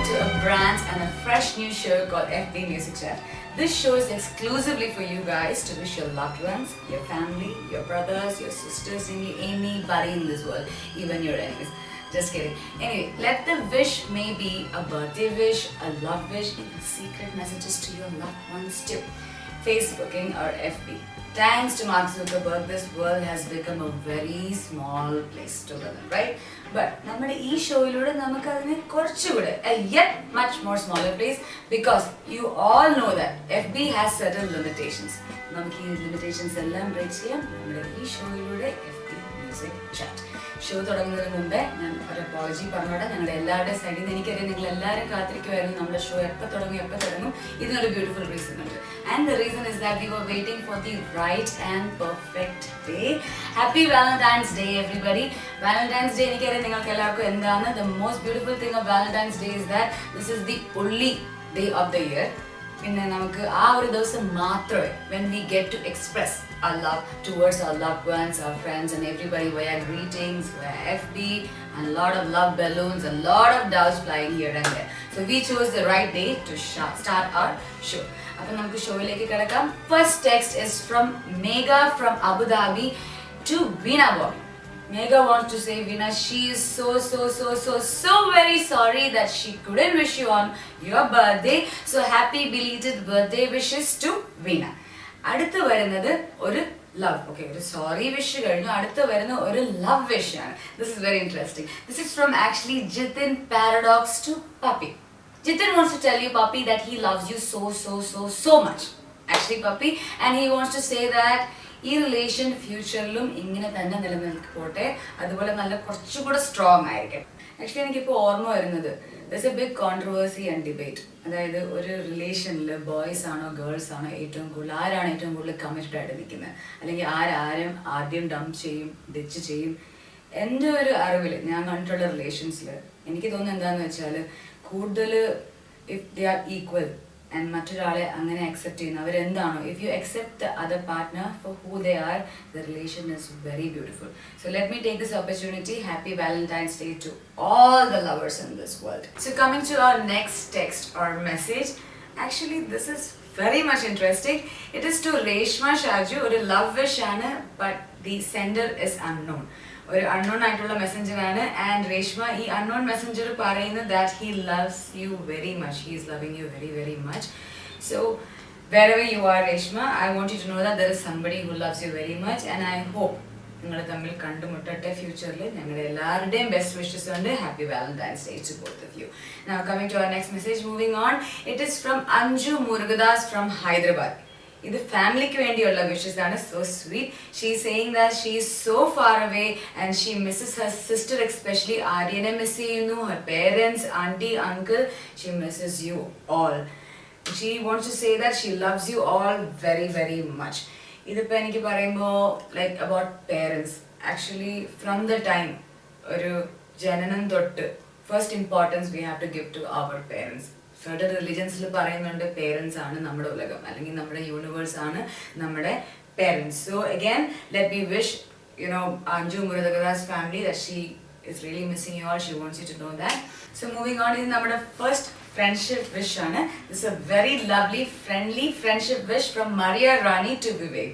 to a brand and a fresh new show called FB Music Chat. This show is exclusively for you guys to wish your loved ones, your family, your brothers, your sisters, anybody in this world, even your enemies. Just kidding. Anyway, let the wish may be a birthday wish, a love wish, even secret messages to your loved ones too. Facebooking or FB. Thanks to Mark Zuckerberg, this world has become a very small place to live in, right? But നമ്മുടെ ഈ ഷോയിലൂടെ നമുക്ക് അതിനെ കുറച്ചുകൂടെ a yet much more smaller place because you all know that FB has certain limitations. നമുക്ക് ഈ limitations എല്ലാം break ചെയ്യാം നമ്മുടെ ഈ ഷോയിലൂടെ FB Music Chat. ഷോ തുടങ്ങുന്നതിന് മുമ്പേ ഞാൻ ഒരു അപ്പോളജി പറഞ്ഞോട്ടെ. ഞങ്ങളുടെ എല്ലാവരുടെയും സൈഡിൽ നിന്ന് എനിക്കറിയാം നിങ്ങൾ എല്ലാവരും കാത്തിരിക്കുമായിരുന്നു നമ്മുടെ ഷോ എപ്പോൾ തുടങ്ങും. ഇതിനൊരു ബ്യൂട്ടിഫുൾ റീസൺ ഉണ്ട്. And the reason is that we were waiting for the right and perfect day. Happy Valentine's Day, everybody. Valentine's Day, എനിക്കറിയാം നിങ്ങൾക്ക് എല്ലാവർക്കും എന്താണ്. The most beautiful thing of Valentine's Day is that this is the only day of the year. പിന്നെ നമുക്ക് ആ ഒരു ദിവസം മാത്രമേ when we get to express our love towards our loved ones, our friends and everybody via greetings, via FB and a lot of love balloons and a lot of doves flying here and there. So we chose the right day to start our show. അപ്പോൾ നമുക്ക് ഷോയിലേക്ക് കിടക്കാം. First text is from Megha from Abu Dhabi to Veena Bobby. Megha wants to say, Veena, she is so very sorry that she couldn't wish you on your birthday. So happy belated birthday wishes to Veena. അടുത്ത് വരുന്നത് ഒരു love. Okay, ഒരു sorry wish കഴിഞ്ഞു. അടുത്ത് വരുന്ന ഒരു love wish ആണ്. This is very interesting. This is from actually Jitin Paradox to Puppy. Jitin wants to tell you, Puppy, that he loves you so much. Actually, Puppy, and he wants to say that ഈ relation ഫ്യൂച്ചറിലും ഇങ്ങനെ തന്നെ നിലനിൽക്കട്ടെ, അതുപോലെ നല്ല കുറച്ചുകൂടെ strong ആയിരിക്കും. Actually എനിക്കിപ്പോൾ ഓർമ്മ വരുന്നത് there's a big controversy and debate. അതായത് ഒരു റിലേഷനിൽ ബോയ്സ് ആണോ ഗേൾസ് ആണോ ആരാണ് ഏറ്റവും കൂടുതൽ കമ്മിറ്റഡ് ആയിട്ട് നിൽക്കുന്നത്, അല്ലെങ്കിൽ ആരും ആദ്യം ഡംപ് ചെയ്യും, ഡിച്ച് ചെയ്യും. എൻ്റെ ഒരു അറിവിൽ ഞാൻ കണ്ടിട്ടുള്ള റിലേഷൻസിൽ എനിക്ക് തോന്നുന്നത് എന്താണെന്ന് വെച്ചാൽ കൂടുതൽ if they are equal and മറ്റൊരാളെ അങ്ങനെ അക്സെപ്റ്റ് ചെയ്യുന്ന അവരെന്താണോ, if you accept the other partner for who they are, the relation is very beautiful. So let me take this opportunity. Happy Valentine's day to all the lovers in this world. So coming to our next text or message, actually this is very much interesting. It is to Reshma Shaju, ഒരു love wish ആണ്, but the sender is unknown. ഒരു unknown ആയിട്ടുള്ള Messenger ആണ്. And Reshma ഈ unknown Messenger പറയുന്നത് that he loves you very much. He is loving you very much. So wherever you are, Reshma, I want you to know that there is somebody who loves you very much, and I hope നിങ്ങൾ തമ്മിൽ കണ്ടുമുട്ടട്ടെ ഫ്യൂച്ചറിൽ. ഞങ്ങളുടെ എല്ലാവരുടെയും best wishes ഉണ്ട്. Happy Valentine's day to both of you. Now coming to our next message, moving on, it is from Anju Murugadas from Hyderabad. ഇത് ഫാമിലിക്ക് വേണ്ടിയുള്ള wishes ആണ്. So sweet. She is saying that she is so far away and she misses her sister, especially ആര്യനെ miss ചെയ്യുന്നു, her parents, aunty, uncle. She misses you all. She wants to say that she loves you all very much. ഇതിപ്പോൾ എനിക്ക് പറയുമ്പോൾ like about parents, actually from the time ഒരു ജനനം തൊട്ട് first importance we have to give to അവർ parents. Certain റിലിജൻസിൽ പറയുന്നുണ്ട് parents ആണ് നമ്മുടെ ഉലകം, അല്ലെങ്കിൽ നമ്മുടെ യൂണിവേഴ്സ് ആണ് നമ്മുടെ parents. So again let me wish Anju Murugada's family that she is really missing you all. She wants you to know that. So moving on, is നമ്മുടെ first friendship wish ആണ്. This is a very lovely friendly friendship wish from Maria Rani to Vivek.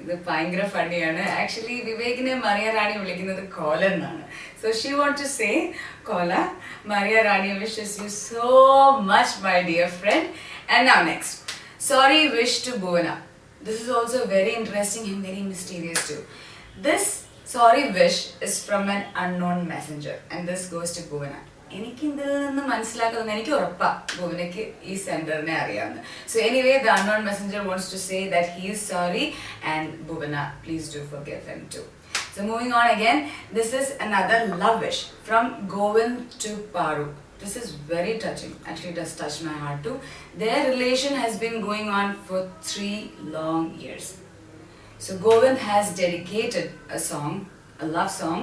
ഇത് ഭയങ്കര ഫണ്ണിയാണ്. Actually വിവേകിനെ Mariya റാണി വിളിക്കുന്നത് കോല എന്നാണ്. So she want to say, Kola, Maria Rani wishes you so much my dear friend. And now next, sorry wish to Bhuvana. This is also very interesting and very mysterious too. This sorry wish is from an unknown messenger and this goes to Bhuvana. എനിക്ക് ഇതിൽ നിന്ന് മനസ്സിലാക്കുന്നത്, എനിക്ക് ഉറപ്പാ ഭുവനയ്ക്ക് ഈ സെൻഡറിനെ അറിയാവുന്നത്. So anyway, the unknown messenger wants to say that he is sorry and Bhuvana, please do forgive him too. So moving on again, this is another love wish from Govind to Paru. This is very touching. Actually, it has touched my heart too. Their relation has been going on for 3 long years. So Govind has dedicated a song, a love song,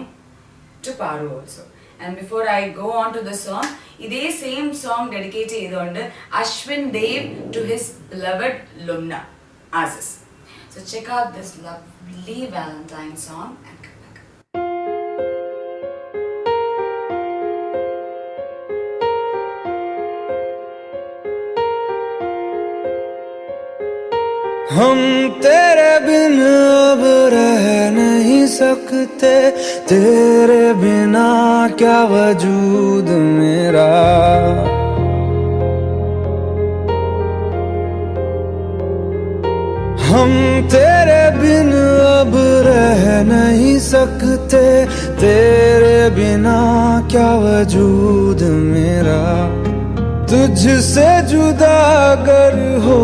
to Paru also. And before I go on to the song, idhe same song dedicate cheyidonde Ashwin Dev to his beloved Lumna Aziz. So check out this lovely Valentine song and come back. हम तेरे बिन अब रह नहीं सकते, तेरे बिना क्या वजूद मेरा। हम तेरे बिन अब रह नहीं सकते, तेरे बिना क्या वजूद मेरा। तुझसे जुदा अगर हो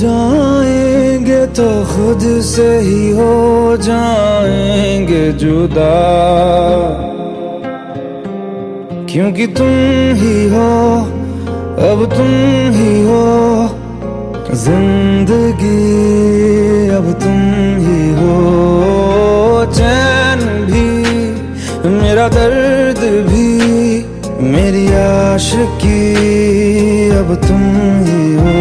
जाएंगे तो खुद से ही हो जाएंगे जुदा, क्योंकि तुम ही हो, अब तुम ही हो जिंदगी, अब तुम ही हो। चैन भी, मेरा दर्द भी, मेरी आशिकी, अब तुम ही हो।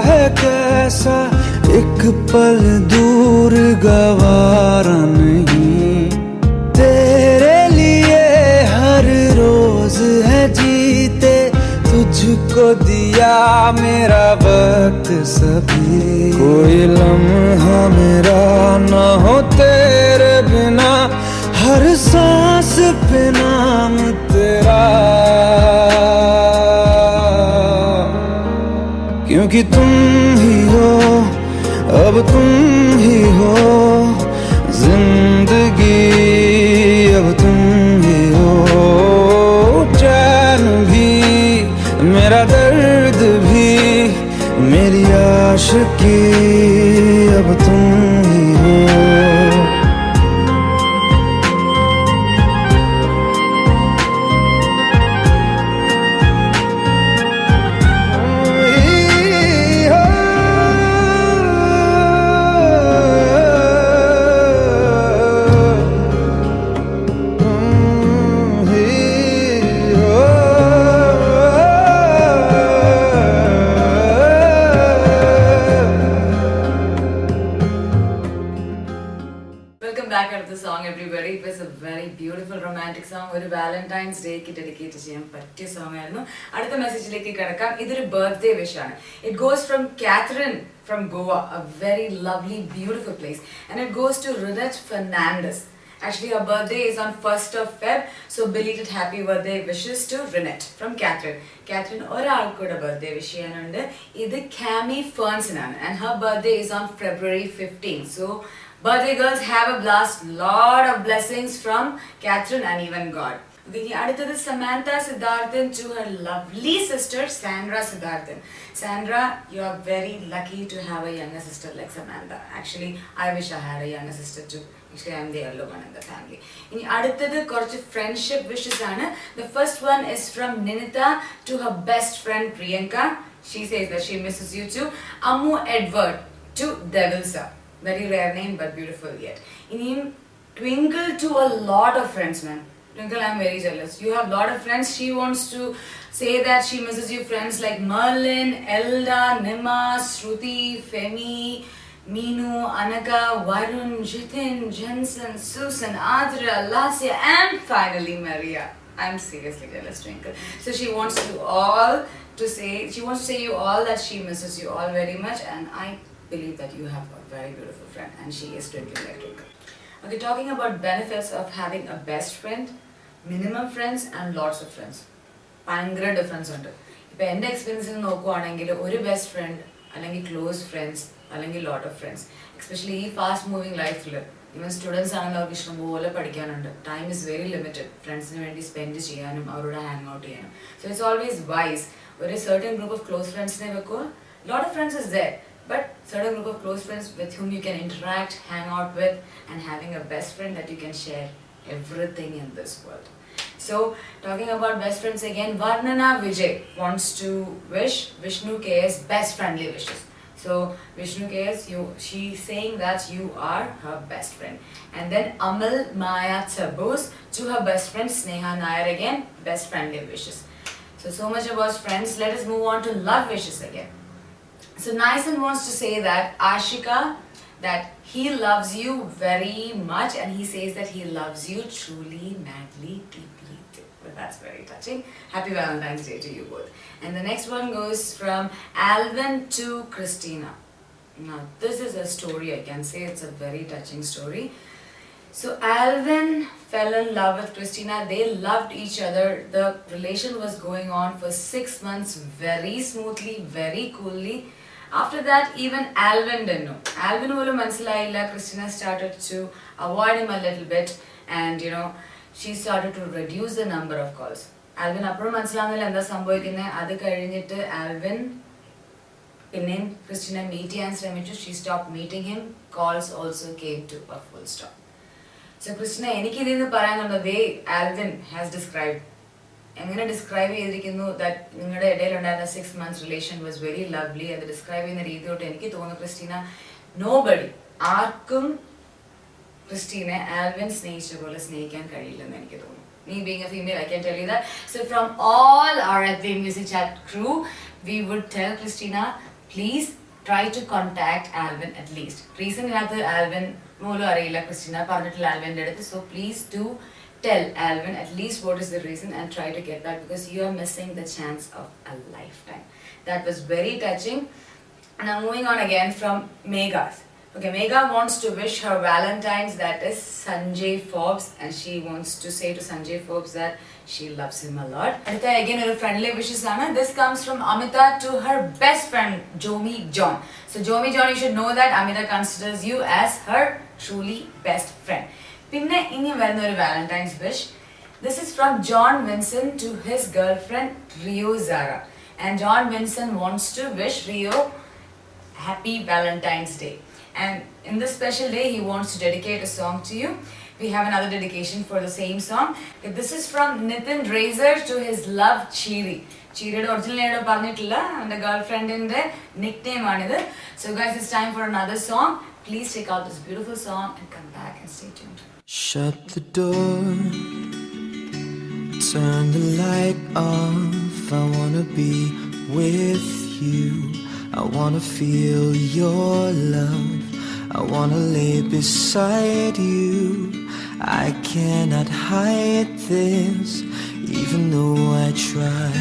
है कैसा एक पल दूर गवारा नहीं, तेरे लिए हर रोज है जीते, तुझको दिया मेरा वक्त सभी। कोई लम्हा मेरा ना हो तेरे बिना, हर सांस पे नाम तेरा, क्योंकि तुम ही हो, अब तुम ही हो जिंदगी, अब तुम ही हो। चैन भी, मेरा दर्द भी, मेरी आशिकी, अब तुम ही हो। Everybody, it was a very beautiful romantic song. ഒരു വാലന്റൈൻസ് ഡേക്ക് ഡെഡിക്കേറ്റ് ചെയ്യാൻ പറ്റിയ സോങ് ആയിരുന്നു. അടുത്ത മെസ്സേജിലേക്ക് കിടക്കാം. ഇതൊരു ബർത്ത്ഡേ വിഷ് ആണ്. It goes from Catherine from Goa, a very lovely, beautiful place, and it goes to Rinette Fernandez. Actually, her birthday is on 1st of Feb, so belated happy birthday wishes to Rinette from Catherine. Catherine ഒരാൾക്കൂടെ birthday wish ചെയ്യാനുണ്ട്. ഇത് Cami Ferns ആണ്, and her birthday is on February 15th. So birthday girls, have a blast. Lot of blessings from Catherine and even God. Okay, അടുത്തത് Samantha Siddharthan to her lovely sister Sandra Siddharthan. Sandra, you are very lucky to have a younger sister like Samantha. Actually, I wish I had a younger sister too. Actually, I am the elder one in the family. ഇനി അടുത്തത് കുറച്ച് friendship wishes ആണ്. The first one is from Ninita to her best friend Priyanka. She says that she misses you too. Ammu Edward to Devil Sir. Very rare name but beautiful yet. In Twinkle to a lot of friends, man. Twinkle, I'm very jealous. You have a lot of friends. She wants to say that she misses you friends like Merlin, Elda, Nima, Shruti, Femi, Meenu, Anaka, Varun, Jitin, Jensen, Susan, Adria, Lasya, and finally Maria. I'm seriously jealous, Twinkle. So she wants to say you all that she misses you all very much, and I believe that you have a very beautiful friend, and she is Twinkle like Twinkle. Okay, talking about benefits of having a best friend, minimum friends and lots of friends. ഭയങ്കര difference ഉണ്ട്. ഇപ്പം എൻ്റെ എക്സ്പീരിയൻസിൽ നോക്കുവാണെങ്കിൽ ഒരു best friend അല്ലെങ്കിൽ close friends അല്ലെങ്കിൽ ലോട്ട് of friends, especially ഈ fast moving ലൈഫിൽ ഈവൻ സ്റ്റുഡൻസ് ആണെങ്കിൽ അവർക്ക് ഇഷ്ടംപോലെ പഠിക്കാനുണ്ട്. ടൈം ഇസ് വെരി ലിമിറ്റഡ് ഫ്രണ്ട്സിന് വേണ്ടി സ്പെൻഡ് ചെയ്യാനും അവരോട് ഹാങ് ഔട്ട് ചെയ്യാനും. സോ ഇറ്റ്സ് ഓൾവേസ് വൈസ് ഒരു സർട്ടൻ ഗ്രൂപ്പ് ഓഫ് ക്ലോസ് ഫ്രണ്ട്സിനെ വെക്കുക. Lot of friends is there, but certain group of close friends with whom you can interact, hang out with, and having a best friend that you can share everything in this world. So talking about best friends again, Varnana Vijay wants to wish Vishnu KS best friendly wishes. So Vishnu cares you. She's saying that you are her best friend. And then Amal Maya Chabos to her best friend Sneha Nair again, best friendly wishes. So much about friends. Let us move on to love wishes again. So Nyson wants to say that Ashika, that he loves you very much, and he says that he loves you truly, madly, deeply. Well, that's very touching. Happy Valentine's Day to you both. And the next one goes from Alvin to Christina. Now, this is a story, I can say it's a very touching story. So Alvin fell in love with Christina. They loved each other. The relation was going on for 6 months very smoothly, very coolly. After that, even Alvin didn't know. Alvin olu manasilayilla. Christina started to avoid him a little bit, and she started to reduce the number of calls. Alvin appuram manasilavunnilla endha sambhavikkunne. Adu kazhinjittu Alvin പിന്നെയും ക്രിസ്റ്റിനെ meet ചെയ്യാൻ ശ്രമിച്ചു. She stop meeting him. Calls also came to a full stop. So Christina, എനിക്ക് ഇതിൽ നിന്ന് പറയാനുള്ള way Alvin has describe, എങ്ങനെ describe ചെയ്തിരിക്കുന്നു that നിങ്ങളുടെ ഇടയിലുണ്ടായിരുന്ന 6 months relation was very lovely. അത് ഡിസ്ക്രൈബ് ചെയ്യുന്ന രീതിയോട്ട് എനിക്ക് തോന്നുന്നു ക്രിസ്റ്റീന, നോബഡി, ആർക്കും ക്രിസ്റ്റീനെ ആൽവിൻ സ്നേഹിച്ച പോലെ സ്നേഹിക്കാൻ കഴിയില്ലെന്ന് എനിക്ക് തോന്നുന്നു. Me being a female, I can tell you that. So from all our FB Music Chat crew, we would tell Christina, please try to contact Alvin at least. Reason illatha Alvin molu ariyilla Christina parnitilla Alvin eduthu. So please do tell Alvin at least what is the reason and try to get that, because you are missing the chance of a lifetime. That was very touching. Now moving on again from Megha. Okay, Megha wants to wish her Valentine's, that is Sanjay Forbes, and she wants to say to Sanjay Forbes that she loves him a lot. And again, her friendly wishes aanu. This comes from Amita to her best friend Jomi John. So Jomi John, you should know that Amita considers you as her truly best friend. Pinne inni varuna oru Valentine's wish. This is from John Vincent to his girlfriend Rio Zara. And John Vincent wants to wish Rio happy Valentine's Day. And in this special day, he wants to dedicate a song to you. We have another dedication for the same song. This is from Nitin Razor to his love Chiri. Chiri original name parnitilla, and the girlfriend in the nickname another. So guys, it's time for another song. Please check out this beautiful song and come back and stay tuned. Shut the door, turn the light off. I wanna be with you. I wanna feel your love. I wanna lay beside you. I cannot hide this, even though I try.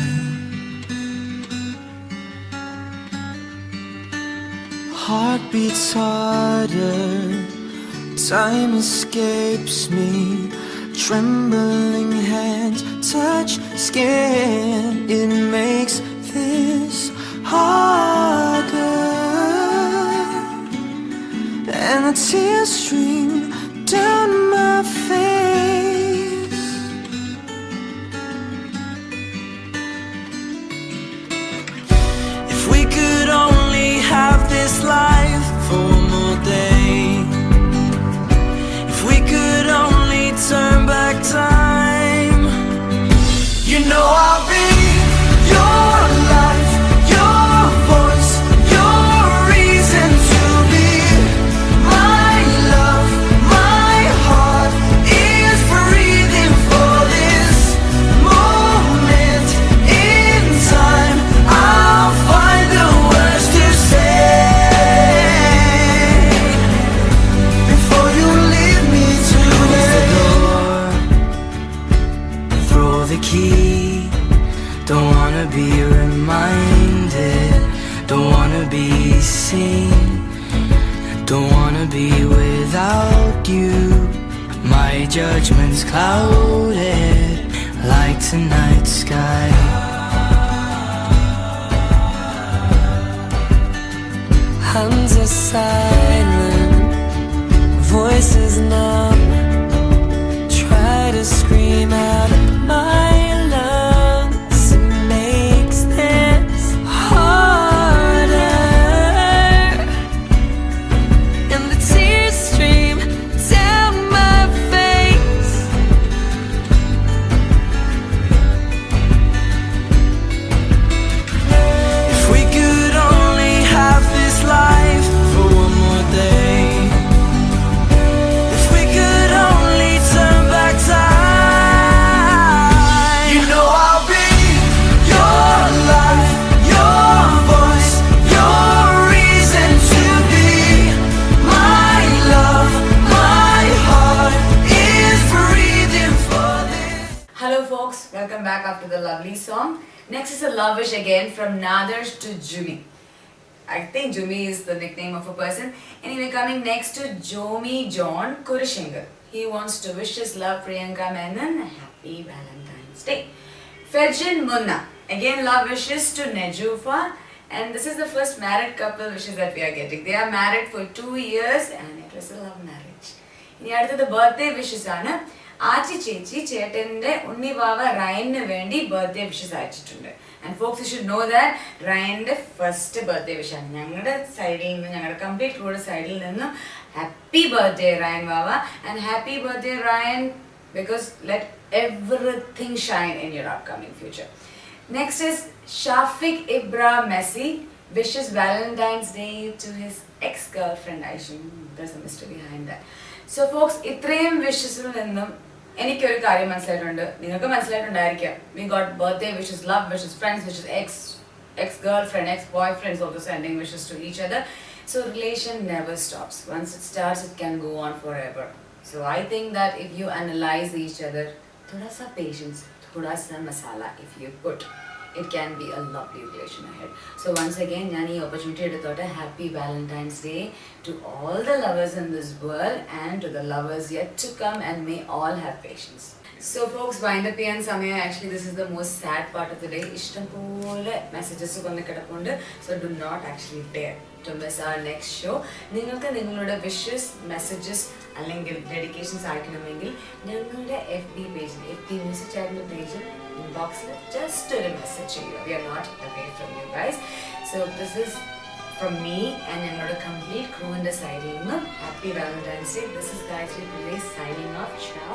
Heart beats harder, time escapes me. Trembling hands touch skin, it makes this harder. And the tears stream down my face. If we could only have this life for one more day, if we could only turn back time, you know I'll be your life, your voice, your reason to be. My love, my heart is breathing for this moment in time. I'll find the words to say before you leave me today. Throw the key. Don't wanna be reminded, don't wanna be seen, don't wanna be without you. My judgment's clouded like tonight's sky. Hands are silent, voices numb. Try to scream out my lungs, it makes this harder. And the tears stream down my face. If we could only have this life Welcome back after the lovely song. Next is a love wish again from Nadarsh to Jumi. I think Jumi is the nickname of a person. Anyway, coming next to Jomi John Kurishingal. He wants to wish his love Priyanka Menon a happy Valentine's Day. Fejin Munna. Again, love wishes to Nejufa. And this is the first married couple wishes that we are getting. They are married for 2 years and it was a love marriage. ഇനി അടുത്തത് birthday wishes ആണ്. ആച്ചി ചേച്ചി ചേട്ടൻ്റെ ഉണ്ണിവാവ റയന് വേണ്ടി birthday wishes അയച്ചിട്ടുണ്ട്. And folks you should know that റയൻ്റെ first birthday വിഷാണ്. ഞങ്ങളുടെ സൈഡിൽ നിന്ന്, ഞങ്ങളുടെ കംപ്ലീറ്റ് ക്രൂഡ് സൈഡിൽ നിന്നും ഹാപ്പി ബർത്ത്ഡേ റയൻ വാവ. And happy birthday Ryan, because let everything shine in your upcoming future. Next is Shafiq Ibra Messi wishes Valentine's Day to his ex-girlfriend Aisha. There's a mystery behind that. So folks, ഇത്രയും വിഷസിൽ നിന്നും എനിക്കൊരു കാര്യം മനസ്സിലായിട്ടുണ്ട്, നിങ്ങൾക്ക് മനസ്സിലായിട്ടുണ്ടായിരിക്കാം. We got birthday wishes, love wishes, friends wishes, ex-girlfriend, ex-boyfriends also sending wishes to each other. So relation never stops. Once it starts, it can go on forever. So I think that if you analyze each other, thoda sa patience, thoda sa masala if you put, it can be a lovely relation ahead. So once again, ഞാൻ ഈ opportunity എടുത്തോട്ടെ. Happy Valentine's Day to all the lovers in this world and to the lovers yet to come, and may all have patience. So folks, wind up ചെയ്യാൻ സമയം. Actually this is the most sad part of the day. ഇഷ്ടംപോലെ messages വന്ന് കിടപ്പുണ്ട്. So do not actually dare to miss our next show. നിങ്ങൾക്ക് നിങ്ങളുടെ wishes, messages അല്ലെങ്കിൽ dedications അയക്കണമെങ്കിൽ ഞങ്ങളുടെ FB പേജിൽ, FB മ്യൂസിക് ചാനൽ പേജിൽ ഇൻബോക്സിൽ ജസ്റ്റ് ഒരു മെസ്സേജ് ചെയ്യുക. We are not away from you guys. So this is from me and ഞങ്ങളുടെ complete ക്രൂവിൻ്റെ സൈഡിൽ നിന്നും happy Valentine's day. This is Gayatri Pillai signing off. Ciao.